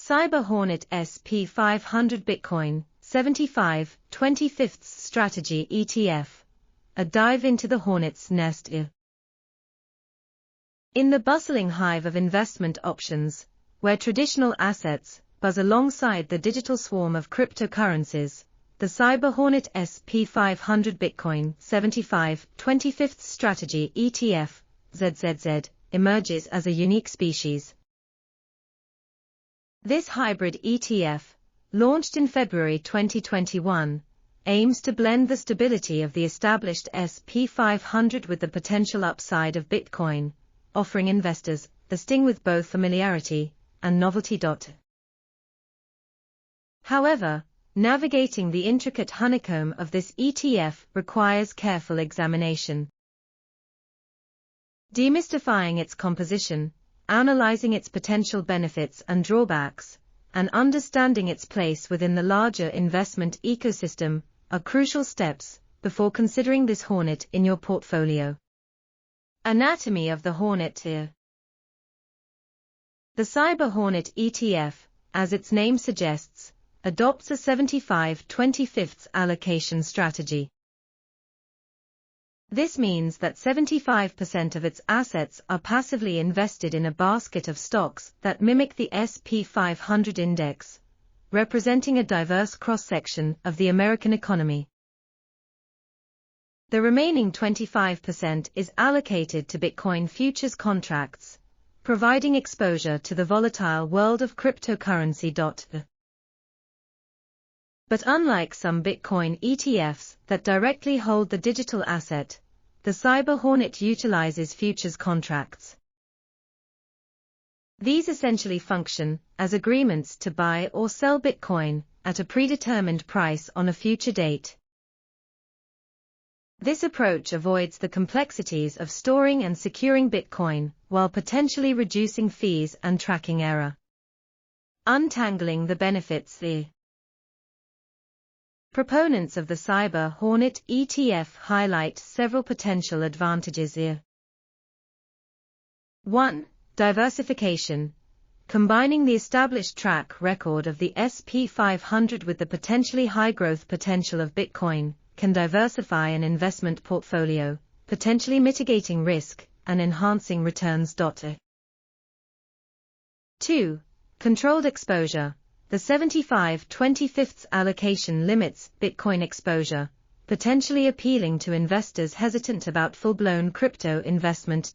Cyber Hornet SP 500 Bitcoin 75 25th Strategy ETF. A dive into the hornet's nest. In the bustling hive of investment options, where traditional assets buzz alongside the digital swarm of cryptocurrencies, the Cyber Hornet SP 500 Bitcoin 75 25th Strategy ETF, ZZZ, emerges as a unique species. This hybrid ETF, launched in February 2021, aims to blend the stability of the established SP 500 with the potential upside of Bitcoin, offering investors the sting with both familiarity and novelty. However, navigating the intricate honeycomb of this ETF requires careful examination. Demystifying its composition, analyzing its potential benefits and drawbacks, and understanding its place within the larger investment ecosystem are crucial steps before considering this hornet in your portfolio. Anatomy of the Hornet. The Cyber Hornet ETF, as its name suggests, adopts a 75/25 allocation strategy. This means that 75% of its assets are passively invested in a basket of stocks that mimic the SP 500 index, representing a diverse cross-section of the American economy. The remaining 25% is allocated to Bitcoin futures contracts, providing exposure to the volatile world of cryptocurrency. But unlike some Bitcoin ETFs that directly hold the digital asset, the Cyber Hornet utilizes futures contracts. These essentially function as agreements to buy or sell Bitcoin at a predetermined price on a future date. This approach avoids the complexities of storing and securing Bitcoin while potentially reducing fees and tracking error. Untangling the benefits. Proponents of the Cyber Hornet ETF highlight several potential advantages. 1. Diversification. Combining the established track record of the SP 500 with the potentially high growth potential of Bitcoin can diversify an investment portfolio, potentially mitigating risk and enhancing returns. 2. Controlled exposure. The 75/25 allocation limits Bitcoin exposure, potentially appealing to investors hesitant about full-blown crypto investment.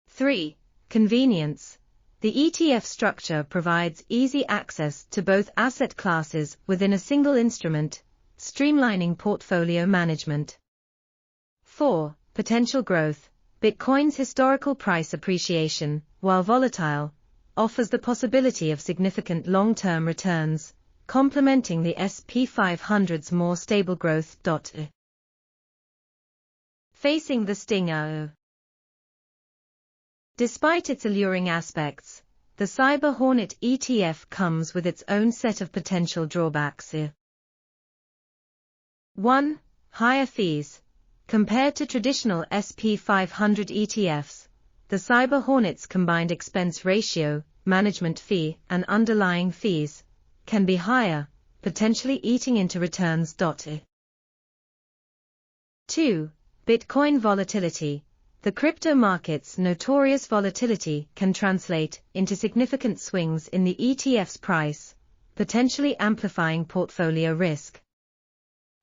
3. Convenience. The ETF structure provides easy access to both asset classes within a single instrument, streamlining portfolio management. 4. Potential growth. Bitcoin's historical price appreciation, while volatile, offers the possibility of significant long-term returns, complementing the SP 500's more stable growth. Facing the sting. Despite its alluring aspects, the Cyber Hornet ETF comes with its own set of potential drawbacks. 1. Higher fees. Compared to traditional SP 500 ETFs, the Cyber Hornet's combined expense ratio, management fee, and underlying fees can be higher, potentially eating into returns. 2. Bitcoin volatility. The crypto market's notorious volatility can translate into significant swings in the ETF's price, potentially amplifying portfolio risk.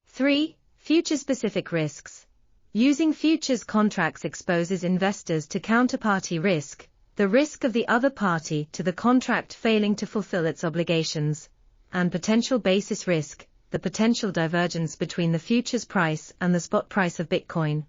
3. Future-specific risks. Using futures contracts exposes investors to counterparty risk, the risk of the other party to the contract failing to fulfill its obligations, and potential basis risk, the potential divergence between the futures price and the spot price of Bitcoin.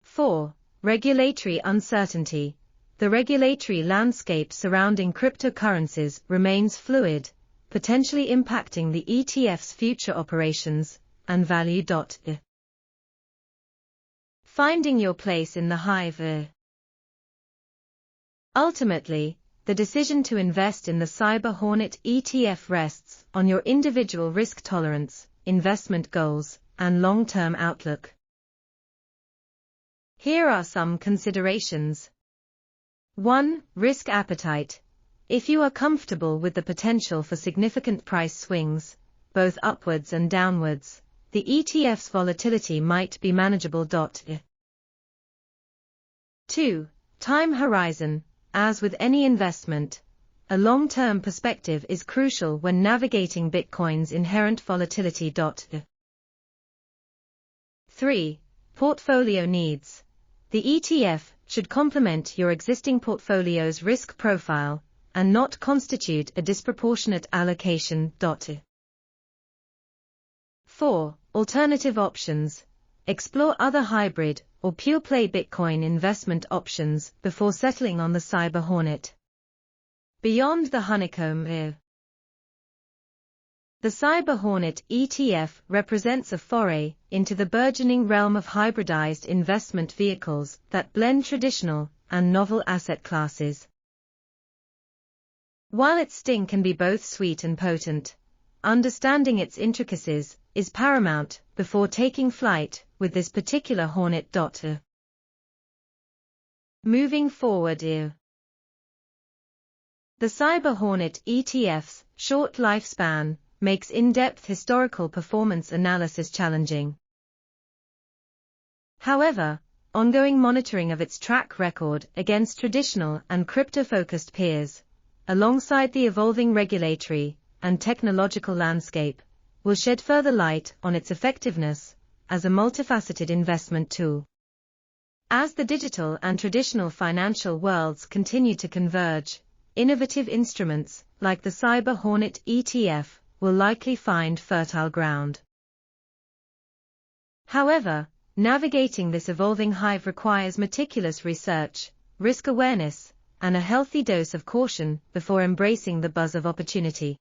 4. Regulatory uncertainty. The regulatory landscape surrounding cryptocurrencies remains fluid, potentially impacting the ETF's future operations and value. Finding your place in the hive. Ultimately, the decision to invest in the Cyber Hornet ETF rests on your individual risk tolerance, investment goals, and long-term outlook. Here are some considerations. 1. Risk appetite. If you are comfortable with the potential for significant price swings, both upwards and downwards, the ETF's volatility might be manageable. 2. Time horizon. As with any investment, a long-term perspective is crucial when navigating Bitcoin's inherent volatility. 3. Portfolio needs. The ETF should complement your existing portfolio's risk profile and not constitute a disproportionate allocation. 4. Alternative options. Explore other hybrid or pure-play Bitcoin investment options before settling on the Cyber Hornet. Beyond the honeycomb. The Cyber Hornet ETF represents a foray into the burgeoning realm of hybridized investment vehicles that blend traditional and novel asset classes. While its sting can be both sweet and potent, understanding its intricacies is paramount before taking flight with this particular Hornet. Moving forward. The Cyber Hornet ETF's short lifespan makes in-depth historical performance analysis challenging. However, ongoing monitoring of its track record against traditional and crypto-focused peers, alongside the evolving regulatory and technological landscape, will shed further light on its effectiveness as a multifaceted investment tool. As the digital and traditional financial worlds continue to converge, innovative instruments like the Cyber Hornet ETF will likely find fertile ground. However, navigating this evolving hive requires meticulous research, risk awareness, and a healthy dose of caution before embracing the buzz of opportunity.